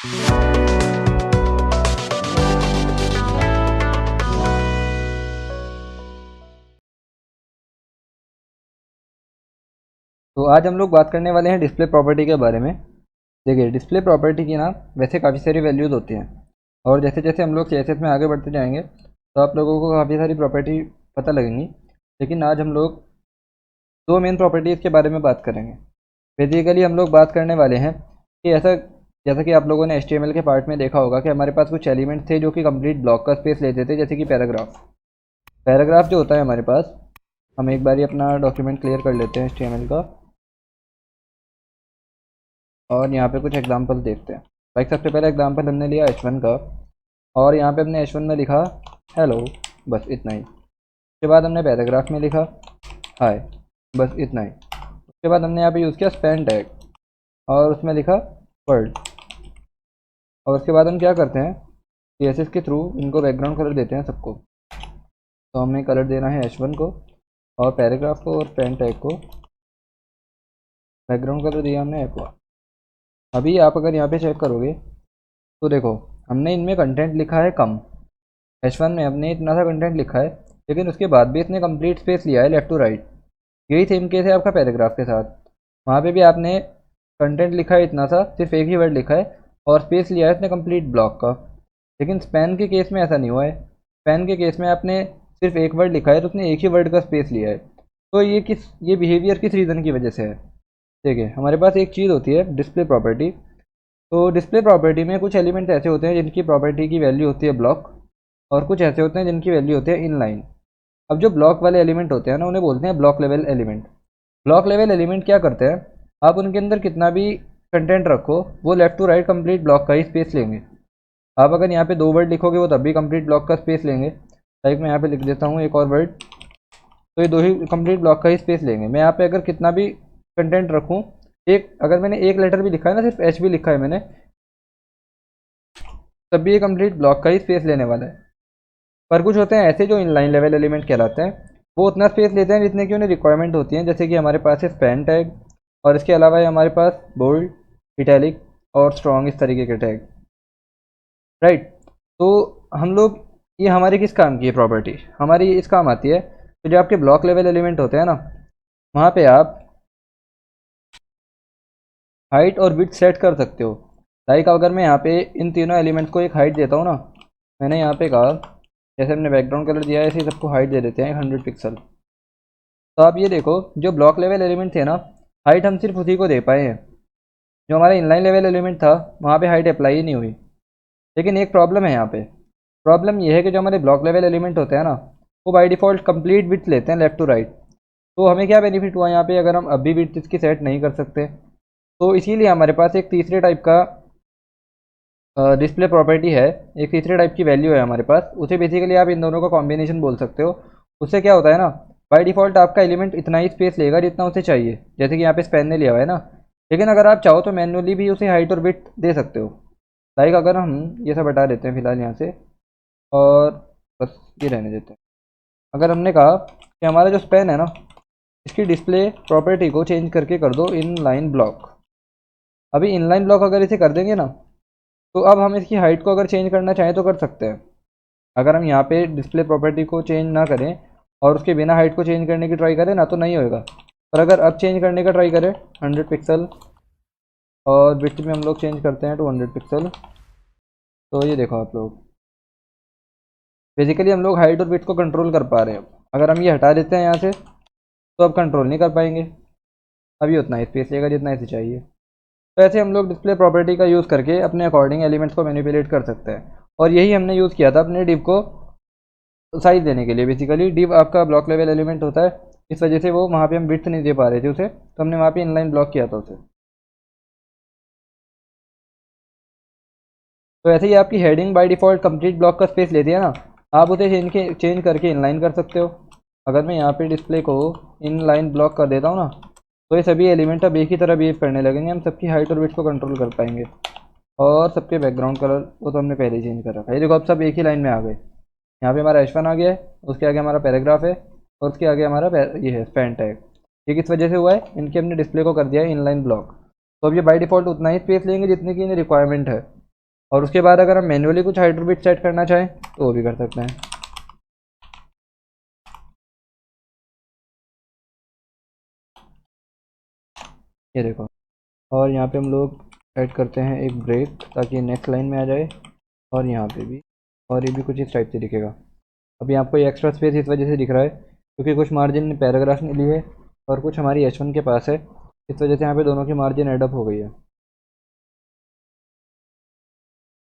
तो आज हम लोग बात करने वाले हैं डिस्प्ले प्रॉपर्टी के बारे में। देखिए, डिस्प्ले प्रॉपर्टी की ना वैसे काफ़ी सारी वैल्यूज़ होती हैं, और जैसे जैसे हम लोग सीएसएस में आगे बढ़ते जाएंगे तो आप लोगों को काफ़ी सारी प्रॉपर्टी पता लगेंगी। लेकिन आज हम लोग दो मेन प्रॉपर्टीज़ के बारे में बात करेंगे। बेसिकली हम लोग बात करने वाले हैं कि ऐसा, जैसा कि आप लोगों ने HTML के पार्ट में देखा होगा कि हमारे पास कुछ एलिमेंट्स थे जो कि कंप्लीट ब्लॉक का स्पेस लेते थे, जैसे कि पैराग्राफ। पैराग्राफ जो होता है हमारे पास, हम एक बार अपना डॉक्यूमेंट क्लियर कर लेते हैं HTML का, और यहाँ पे कुछ एग्जांपल देखते हैं। लाइक सबसे पहले एग्जांपल हमने लिया H1 का, और यहाँ पे हमने H1 में लिखा हेलो, बस इतना ही। उसके बाद हमने पैराग्राफ में लिखा हाय, बस इतना ही। उसके बाद हमने यहाँ पे यूज़ किया स्पैन टैग, और उसमें लिखा वर्ड। और उसके बाद हम क्या करते हैं, CSS के थ्रू इनको बैकग्राउंड कलर देते हैं सबको। तो हमें कलर देना है H1 को, और पैराग्राफ को, और स्पैन टैग को बैकग्राउंड कलर दिया हमने एक्वा। अभी आप अगर यहाँ पे चेक करोगे तो देखो, हमने इनमें कंटेंट लिखा है कम। H1 में हमने इतना सा कंटेंट लिखा है, लेकिन उसके बाद भी इसने कंप्लीट स्पेस लिया है लेफ्ट टू राइट। यही सेम केस है आपका पैराग्राफ के साथ। वहाँ पे भी आपने कंटेंट लिखा है इतना सा, सिर्फ एक ही वर्ड लिखा है, और स्पेस लिया है इसने कंप्लीट ब्लॉक का। लेकिन स्पैन के केस में ऐसा नहीं हुआ है। स्पैन के केस में आपने सिर्फ एक वर्ड लिखा है, तो उसने एक ही वर्ड का स्पेस लिया है। तो ये बिहेवियर किस रीज़न की वजह से है। देखिए, हमारे पास एक चीज़ होती है डिस्प्ले प्रॉपर्टी। तो डिस्प्ले प्रॉपर्टी में कुछ एलिमेंट्स ऐसे होते हैं जिनकी प्रॉपर्टी की वैल्यू होती है ब्लॉक, और कुछ ऐसे होते हैं जिनकी वैल्यू होती है इनलाइन। अब जो ब्लॉक वाले एलिमेंट होते हैं ना, उन्हें बोलते हैं block level element. Block level element क्या करते हैं, आप उनके अंदर कितना भी कंटेंट रखो, वो left to right complete block का ही स्पेस लेंगे। आप अगर यहाँ पे दो वर्ड लिखोगे, वो तब भी कंप्लीट ब्लॉक का स्पेस लेंगे। लाइक मैं यहाँ पे लिख देता हूँ एक और वर्ड, तो ये दो ही कंप्लीट ब्लॉक का ही स्पेस लेंगे। मैं यहाँ पे अगर कितना भी कंटेंट रखूँ, एक अगर मैंने एक लेटर भी लिखा है ना, सिर्फ एच भी लिखा है मैंने, तब भी ये कंप्लीट ब्लॉक का ही स्पेस लेने वाला है। पर कुछ होते हैं ऐसे जो इनलाइन लेवल एलिमेंट कहलाते हैं, वो उतना स्पेस लेते हैं जितने की उन्हें रिक्वायरमेंट होती है। जैसे कि हमारे पास है स्पैन टैग, और इसके अलावा है हमारे पास बोल्ड, इटैलिक और स्ट्रॉन्ग, इस तरीके के टैग। राइट। तो हम लोग, ये हमारी किस काम की है प्रॉपर्टी, हमारी इस काम आती है। तो जो आपके ब्लॉक लेवल एलिमेंट होते हैं ना, वहाँ पे आप हाइट और विड्थ सेट कर सकते हो। लाइक अगर मैं यहाँ पे इन तीनों एलिमेंट्स को एक हाइट देता हूँ ना, मैंने यहाँ पे कहा, जैसे हमने बैकग्राउंड कलर दिया है ऐसे ही सबको हाइट दे देते हैं 100 पिक्सल। तो आप ये देखो, जो ब्लॉक लेवल एलिमेंट थे ना, हाइट हम सिर्फ उसी को दे पाए हैं। जो हमारा इनलाइन लेवल एलिमेंट था, वहाँ पे हाइट अप्लाई ही नहीं हुई। लेकिन एक प्रॉब्लम है यहाँ पे। प्रॉब्लम ये है कि जो हमारे ब्लॉक लेवल एलिमेंट होते हैं ना, वो बाय डिफ़ॉल्ट कंप्लीट विड्थ लेते हैं लेफ्ट टू राइट। तो हमें क्या बेनिफिट हुआ यहाँ पे, अगर हम अभी विड्थ इसकी सेट नहीं कर सकते, तो इसीलिए हमारे पास एक तीसरे टाइप का डिस्प्ले प्रॉपर्टी है। एक तीसरे टाइप की वैल्यू है हमारे पास, उसे बेसिकली आप इन दोनों का कॉम्बिनेशन बोल सकते हो। उससे क्या होता है ना, बाय डिफ़ॉल्ट आपका एलिमेंट इतना ही स्पेस लेगा जितना उसे चाहिए, जैसे कि यहाँ पे स्पैन ने लिया हुआ है ना। लेकिन अगर आप चाहो तो मैन्युअली भी उसे हाइट और विड्थ दे सकते हो। लाइक अगर हम ये सब हटा देते हैं फिलहाल यहाँ से, और बस ये रहने देते हैं। अगर हमने कहा कि हमारा जो स्पैन है ना, इसकी डिस्प्ले प्रॉपर्टी को चेंज करके कर दो इन लाइन ब्लॉक। अभी इनलाइन ब्लॉक अगर इसे कर देंगे ना, तो अब हम इसकी हाइट को अगर चेंज करना चाहें तो कर सकते हैं। अगर हम यहाँ पे डिस्प्ले प्रॉपर्टी को चेंज ना करें और उसके बिना हाइट को चेंज करने की ट्राई करें ना, तो नहीं होएगा। पर अगर अब चेंज करने का ट्राई करें 100 पिक्सल, और विड्थ में हम लोग चेंज करते हैं 200 पिक्सल, तो ये देखो आप लोग, बेसिकली हम लोग हाइट और विड्थ को कंट्रोल कर पा रहे हैं। अगर हम ये हटा देते हैं यहाँ से, तो अब कंट्रोल नहीं कर पाएंगे। अभी उतना ही स्पेस लेगा जितना इसे चाहिए। तो ऐसे हम लोग डिस्प्ले प्रॉपर्टी का यूज़ करके अपने अकॉर्डिंग एलिमेंट्स को मैनिपुलेट कर सकते हैं। और यही हमने यूज़ किया था अपने डिव को साइज देने के लिए। बेसिकली डिव आपका ब्लॉक लेवल एलिमेंट होता है, इस वजह से वो वहाँ पे हम विड्थ नहीं दे पा रहे थे उसे, तो हमने वहाँ पे इनलाइन ब्लॉक किया था उसे। तो ऐसे ही आपकी heading by default complete block का स्पेस लेती है ना, आप उसे चेंज करके इनलाइन कर सकते हो। अगर मैं यहाँ पे डिस्प्ले को इनलाइन ब्लॉक कर देता हूँ ना, तो ये सभी एलिमेंट अब एक ही तरह बिहेव करने लगेंगे। हम सबकी हाइट और विड्थ को कंट्रोल कर पाएंगे। और सबके बैकग्राउंड कलर वो तो हमने पहले ही चेंज कर रखा है। ये देखो, अब सब एक ही लाइन में आ गए। यहाँ पे हमारा H1 आ गया है, उसके आगे हमारा पैराग्राफ है, और उसके आगे हमारा ये है स्पैन टैग। ये किस वजह से हुआ है, इनके हमने डिस्प्ले को कर दिया है इनलाइन ब्लॉक। तो अब ये बाय डिफ़ॉल्ट उतना ही स्पेस लेंगे जितने की इन्हें रिक्वायरमेंट है। और उसके बाद अगर हम मैन्युअली कुछ हाइट और विड्थ सेट करना चाहें तो वो भी कर सकते हैं। ये देखो, और यहाँ पे हम लोग ऐड करते हैं एक ब्रेक ताकि नेक्स्ट लाइन में आ जाए, और यहाँ पे भी, और ये भी कुछ इस टाइप से दिखेगा। अभी आपको ये एक्स्ट्रा स्पेस इस वजह से दिख रहा है क्योंकि कुछ मार्जिन पैराग्राफ ने ली है और कुछ हमारी H1 के पास है, इस वजह से यहाँ पे दोनों की मार्जिन एडअप हो गई है।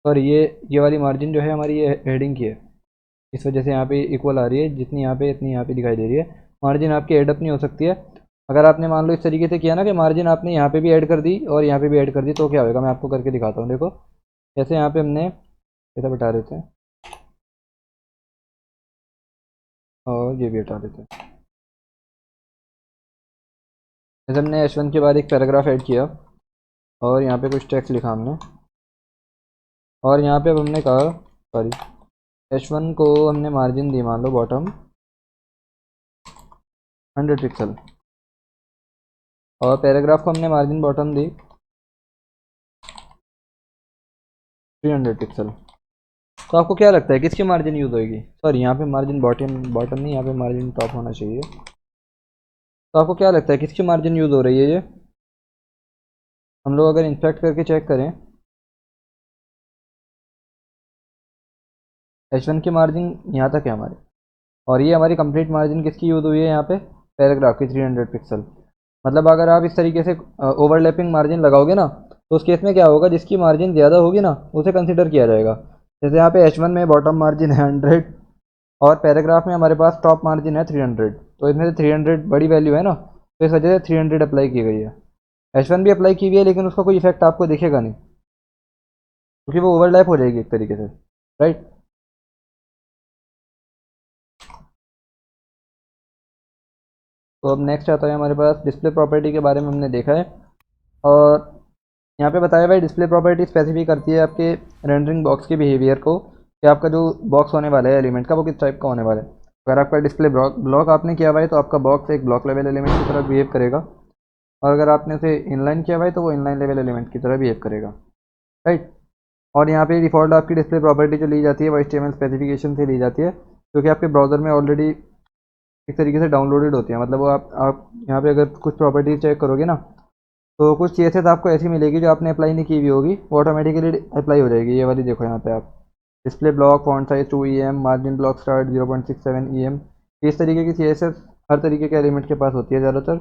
और ये वाली मार्जिन जो है हमारी ये हेडिंग की है, इस वजह से यहाँ पे इक्वल आ रही है, जितनी यहाँ पे इतनी यहाँ पे दिखाई दे रही है। मार्जिन आपकी एडअप नहीं हो सकती है। अगर आपने मान लो इस तरीके से किया ना कि मार्जिन आपने यहाँ पे भी ऐड कर दी और यहाँ पे भी ऐड कर दी तो क्या होगा, मैं आपको करके दिखाता हूँ। देखो जैसे यहाँ पे हमने ऐसा बता देते हैं और ये भी हटा देते हैं। जैसे हमने H1 के बाद एक पैराग्राफ ऐड किया और यहाँ पे कुछ टेक्स्ट लिखा हमने, और यहाँ पे अब हमने कहा सॉरी H1 को हमने मार्जिन दी मान लो बॉटम 100 पिक्सल, और पैराग्राफ को हमने मार्जिन बॉटम दी 300 पिक्सल। तो आपको क्या लगता है किसकी मार्जिन यूज़ होगी? सॉरी यहाँ पे मार्जिन बॉटम बॉटम नहीं, यहाँ पे मार्जिन टॉप होना चाहिए। तो आपको क्या लगता है किसकी मार्जिन यूज़ हो रही है? ये हम लोग अगर इंस्पेक्ट करके चेक करें, H1 की मार्जिन यहाँ तक है हमारे, और ये हमारी कंप्लीट मार्जिन किसकी यूज़ हुई है यहाँ पे? पैराग्राफ की 300 पिक्सल। मतलब अगर आप इस तरीके से ओवरलैपिंग मार्जिन लगाओगे ना तो उस केस में क्या होगा, जिसकी मार्जिन ज़्यादा होगी ना उसे कंसिडर किया जाएगा। जैसे यहाँ पे H1 में बॉटम मार्जिन है 100 और पैराग्राफ में हमारे पास टॉप मार्जिन है 300, तो इसमें से 300 बड़ी वैल्यू है ना, तो इस वजह से 300 अप्लाई की गई है। H1 भी अप्लाई की हुई है लेकिन उसका कोई इफेक्ट आपको दिखेगा नहीं क्योंकि वो ओवरलैप हो जाएगी एक तरीके से, राइट। तो अब नेक्स्ट आता है हमारे पास डिस्प्ले प्रॉपर्टी के बारे में हमने देखा है, और यहाँ पे बताया हुआ है डिस्प्ले प्रॉपर्टी स्पेसिफाई करती है आपके रेंडरिंग बॉक्स के बिहेवियर को, कि आपका जो बॉक्स होने वाला है एलिमेंट का वो किस टाइप का होने वाला है। अगर आपका डिस्प्ले ब्लॉक आपने किया हुआ है तो आपका बॉक्स एक ब्लॉक लेवल एलिमेंट की तरह बिहेव करेगा, और अगर आपने उसे इनलाइन किया हुआ है तो वो इनलाइन लेवल एलिमेंट की तरह बिहेव करेगा, राइट। और यहाँ पे डिफ़ॉल्ट आपकी डिस्प्ले प्रॉपर्टी जो ली जाती है वो HTML स्पेसिफिकेशन से ली जाती है, क्योंकि आपके ब्राउज़र में ऑलरेडी एक तरीके से डाउनलोडेड होती है। मतलब वो आप यहाँ पे अगर कुछ प्रॉपर्टी चेक करोगे ना तो कुछ CSS आपको ऐसी मिलेगी जो आपने अप्लाई नहीं की हुई होगी, वो ऑटोमेटिकली अप्लाई हो जाएगी। ये वाली देखो यहाँ पे आप display block font size 2 EM margin block start 0.67 EM, इस तरीके की CSS हर तरीके के एलिमेंट के पास होती है ज़्यादातर,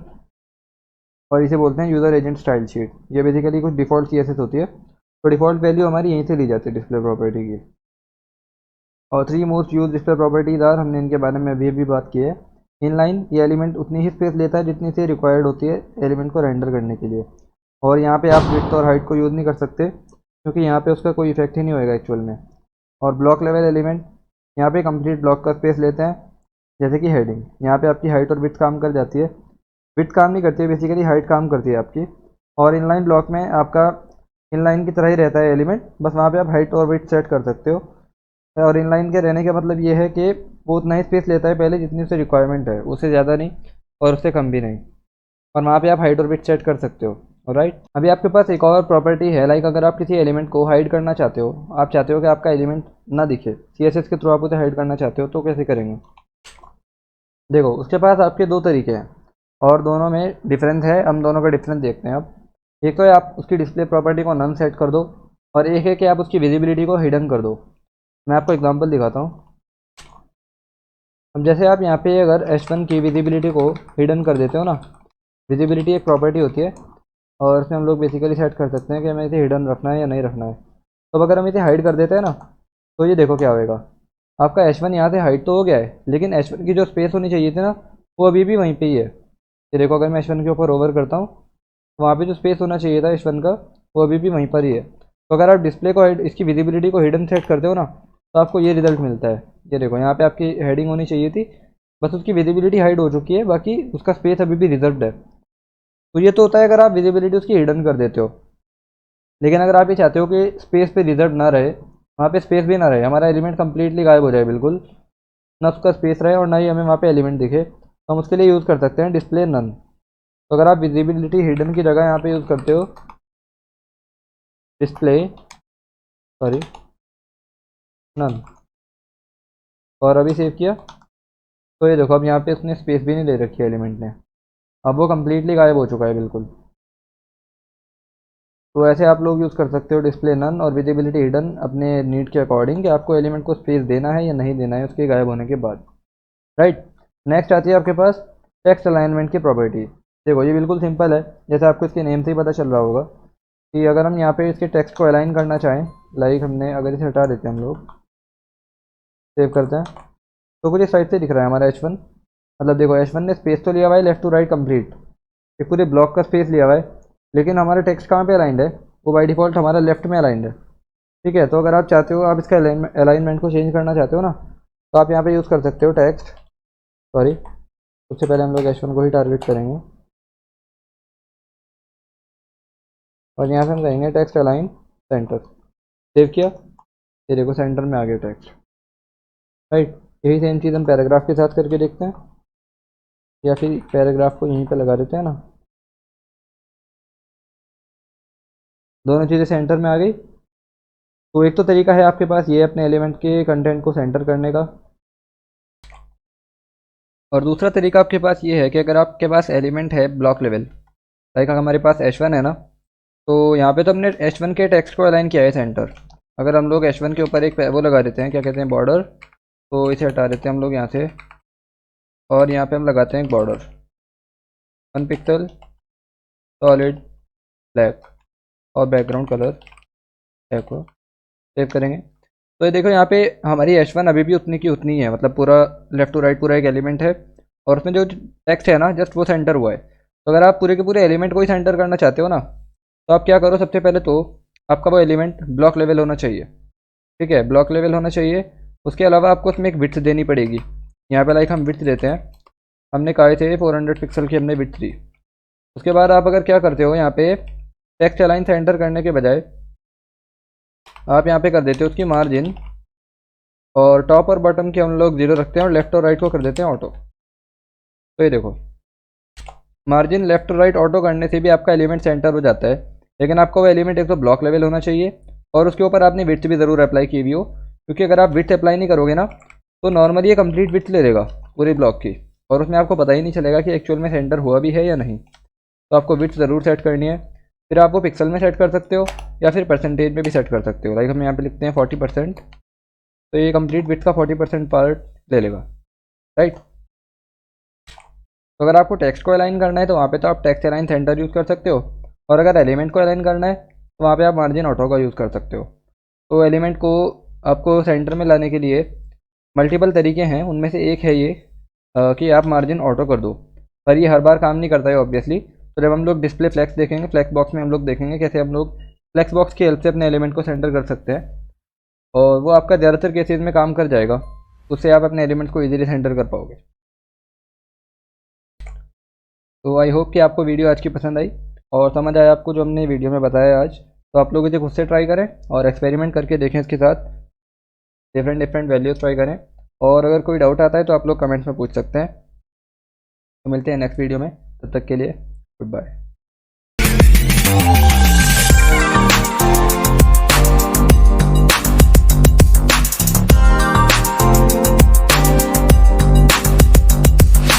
और इसे बोलते हैं यूज़र एजेंट स्टाइल शीट। ये बेसिकली कुछ डिफ़ॉल्ट CSS होती है, तो डिफ़ॉल्ट वैल्यू हमारी यहीं से ली जाती है डिस्प्ले प्रॉपर्टी की। और 3 most use display properties are, हमने इनके बारे में अभी बात की है। इनलाइन, ये एलिमेंट उतनी ही स्पेस लेता है जितनी से रिक्वायर्ड होती है एलिमेंट को रेंडर करने के लिए, और यहाँ पे आप विड्थ और हाइट को यूज़ नहीं कर सकते क्योंकि यहाँ पे उसका कोई इफेक्ट ही नहीं होएगा एक्चुअल में। और ब्लॉक लेवल एलिमेंट यहाँ पे कंप्लीट ब्लॉक का स्पेस लेते हैं, जैसे कि हेडिंग, यहाँ पे आपकी हाइट और विड्थ काम कर जाती है। विड्थ काम नहीं करती है बेसिकली, हाइट काम करती है आपकी। और इनलाइन ब्लॉक में आपका इनलाइन की तरह ही रहता है एलिमेंट, बस वहाँ पे आप हाइट और विड्थ सेट कर सकते हो। और इनलाइन के रहने का मतलब ये है कि वो उतना ही स्पेस लेता है पहले जितनी उसे रिक्वायरमेंट है, उससे ज़्यादा नहीं और उससे कम भी नहीं, और वहाँ पे आप हाइट और विड्थ सेट कर सकते हो, राइट। अभी आपके पास एक और प्रॉपर्टी है, लाइक अगर आप किसी एलिमेंट को हाइड करना चाहते हो, आप चाहते हो कि आपका एलिमेंट ना दिखे, CSS के थ्रू आप उसे हाइड करना चाहते हो, तो कैसे करेंगे? देखो उसके पास आपके दो तरीके हैं और दोनों में डिफरेंस है, हम दोनों का डिफरेंस देखते हैं अब। एक तो है आप उसकी डिस्प्ले प्रॉपर्टी को नन सेट कर दो, और एक है कि आप उसकी विजिबिलिटी को हिडन कर दो। मैं आपको एग्जांपल दिखाता हूँ। अब जैसे आप यहाँ पे अगर H1 की विजिबिलिटी को हिडन कर देते हो ना, विजिबिलिटी एक प्रॉपर्टी होती है और इसमें हम लोग बेसिकली सेट कर सकते हैं कि हमें इसे हिडन रखना है या नहीं रखना है। तो अगर हम इसे हाइड कर देते हैं ना तो ये देखो क्या होएगा, आपका H1 यहाँ से हाइड तो हो गया है लेकिन H1 की जो स्पेस होनी चाहिए थी ना वो अभी भी वहीं पे ही है। ये देखो अगर मैं H1 के ऊपर ओवर करता हूँ तो वहाँ पे जो स्पेस होना चाहिए था H1 का वो अभी भी वहीं पर ही है। तो अगर आप डिस्प्ले को इसकी विजिबिलिटी को हिडन सेट करते हो ना तो आपको ये रिजल्ट मिलता है। ये देखो यहाँ पे आपकी हेडिंग होनी चाहिए थी, बस उसकी विजिबिलिटी हाइड हो चुकी है, बाकी उसका स्पेस अभी भी रिजर्व्ड है। तो ये तो होता है अगर आप विजिबिलिटी उसकी हिडन कर देते हो, लेकिन अगर आप ये चाहते हो कि स्पेस पे रिजर्व ना रहे, वहाँ पे स्पेस भी ना रहे, हमारा एलिमेंट कम्प्लीटली गायब हो जाए बिल्कुल, ना उसका स्पेस रहे और ना ही हमें वहाँ पे एलिमेंट दिखे, तो हम उसके लिए यूज़ कर सकते हैं डिस्प्ले नन। तो अगर आप विजिबिलिटी हिडन की जगह यहाँ पे यूज़ करते हो डिस्प्ले सॉरी नन, और अभी सेव किया तो ये देखो अब यहाँ पे उसने स्पेस भी नहीं ले रखी है एलिमेंट ने, अब वो कम्प्लीटली गायब हो चुका है बिल्कुल। तो ऐसे आप लोग यूज़ कर सकते हो डिस्प्ले नन और विजिबिलिटी हिडन अपने नीड के अकॉर्डिंग कि आपको एलिमेंट को स्पेस देना है या नहीं देना है उसके गायब होने के बाद, राइट। नेक्स्ट आती है आपके पास टेक्स्ट अलाइनमेंट की प्रॉपर्टी। देखो ये बिल्कुल सिंपल है, जैसे आपको इसके नेम से ही पता चल रहा होगा कि अगर हम यहाँ पे इसके टेक्स्ट को अलाइन करना चाहें, लाइक हमने अगर इसे हटा देते हैं, हम लोग सेव करते हैं, तो कुछ इस साइड से दिख रहा है हमारा H1। मतलब देखो H1 ने स्पेस तो लिया हुआ है लेफ्ट टू राइट कंप्लीट, ये पूरे ब्लॉक का स्पेस लिया हुआ है, लेकिन हमारा टेक्स्ट कहाँ पे अलाइंड है, वो बाय डिफ़ॉल्ट हमारा लेफ्ट में अलाइंड है। ठीक है, तो अगर आप चाहते हो, आप इसका अलाइनमेंट को चेंज करना चाहते हो ना, तो आप यहाँ पे यूज़ कर सकते हो टेक्स्ट, सॉरी सबसे पहले हम लोग H1 को ही टारगेट करेंगे और यहाँ पे हम कहेंगे टेक्स्ट अलाइन सेंटर। सेव किया, ये देखो सेंटर में आ गया टेक्स्ट, राइट। यही सेम चीज़ हम पैराग्राफ के साथ करके देखते हैं, या फिर पैराग्राफ को यहीं पे लगा देते हैं ना, दोनों चीज़ें सेंटर में आ गई। तो एक तो तरीका है आपके पास ये अपने एलिमेंट के कंटेंट को सेंटर करने का, और दूसरा तरीका आपके पास ये है कि अगर आपके पास एलिमेंट है ब्लॉक लेवल, लाइक हमारे पास H1 है ना, तो यहाँ पे तो हमने H1 के टेक्स्ट को अलाइन किया है सेंटर। अगर हम लोग H1 के ऊपर एक वो लगा देते हैं, क्या कहते हैं, बॉर्डर, तो इसे हटा देते हैं हम लोग यहाँ से, और यहाँ पे हम लगाते हैं एक बॉर्डर 1 पिक्सल सॉलिड ब्लैक और बैकग्राउंड कलर ब्लैक को सेव करेंगे। तो ये देखो यहाँ पे हमारी H1 अभी भी उतनी की उतनी है, मतलब पूरा लेफ्ट टू राइट पूरा एक एलिमेंट है, और उसमें जो टेक्स्ट है ना जस्ट वो सेंटर हुआ है। तो अगर आप पूरे के पूरे एलिमेंट को ही सेंटर करना चाहते हो ना, तो आप क्या करो, सबसे पहले तो आपका वो एलिमेंट ब्लॉक लेवल होना चाहिए। ठीक है, ब्लॉक लेवल होना चाहिए। उसके अलावा आपको उसमें एक विड्थ देनी पड़ेगी। यहाँ पे लाइक हम विड्थ देते हैं, हमने कहा थे 400 पिक्सल की हमने विड्थ दी। उसके बाद आप अगर क्या करते हो, यहाँ पे टेक्स्ट अलाइन सेंटर करने के बजाय आप यहाँ पे कर देते हो उसकी मार्जिन, और टॉप और बॉटम की हम लोग 0 रखते हैं और लेफ्ट और राइट को कर देते हैं ऑटो। तो ये देखो मार्जिन लेफ्ट और राइट ऑटो करने से भी आपका एलिमेंट सेंटर हो जाता है, लेकिन आपका वो एलिमेंट एक तो ब्लॉक लेवल होना चाहिए और उसके ऊपर आपने विड्थ भी ज़रूर अप्लाई की हुई हो, क्योंकि अगर आप विड्थ अप्लाई नहीं करोगे ना, तो नॉर्मली ये कंप्लीट विड्थ ले लेगा पूरी ब्लॉक की, और उसमें आपको पता ही नहीं चलेगा कि एक्चुअल में सेंटर हुआ भी है या नहीं। तो आपको विड्थ ज़रूर सेट करनी है। फिर आप वो पिक्सल में सेट कर सकते हो या फिर परसेंटेज में भी सेट कर सकते हो। लाइक हम यहाँ पे लिखते हैं 40%, तो ये कंप्लीट विड्थ का 40% पार्ट ले लेगा, राइट। तो अगर आपको टेक्स्ट को अलाइन करना है तो वहाँ पे तो आप टेक्स्ट अलाइन सेंटर यूज़ कर सकते हो, और अगर एलिमेंट को अलाइन करना है तो वहाँ पे आप मार्जिन ऑटो का यूज़ कर सकते हो। तो एलिमेंट को आपको सेंटर में लाने के लिए मल्टीपल तरीके हैं, उनमें से एक है ये कि आप मार्जिन ऑटो कर दो, पर ये हर बार काम नहीं करता है ऑब्वियसली। तो जब हम लोग डिस्प्ले फ्लैक्स देखेंगे, फ्लैक्स बॉक्स में हम लोग देखेंगे कैसे हम लोग फ्लैक्स बॉक्स की हेल्प से अपने एलिमेंट को सेंटर कर सकते हैं, और वो आपका ज़्यादातर केसेस में काम कर जाएगा। उससे आप अपने एलिमेंट को ईजिली सेंटर कर पाओगे। तो आई होप कि आपको वीडियो आज की पसंद आई और समझ आया आपको जो हमने वीडियो में बताया आज। तो आप लोग इसे खुद से ट्राई करें और एक्सपेरिमेंट करके देखें, इसके साथ डिफरेंट डिफरेंट वैल्यूज़ ट्राई करें, और अगर कोई डाउट आता है तो आप लोग कमेंट्स में पूछ सकते हैं। तो मिलते हैं नेक्स्ट वीडियो में, तब तक के लिए गुड बाय।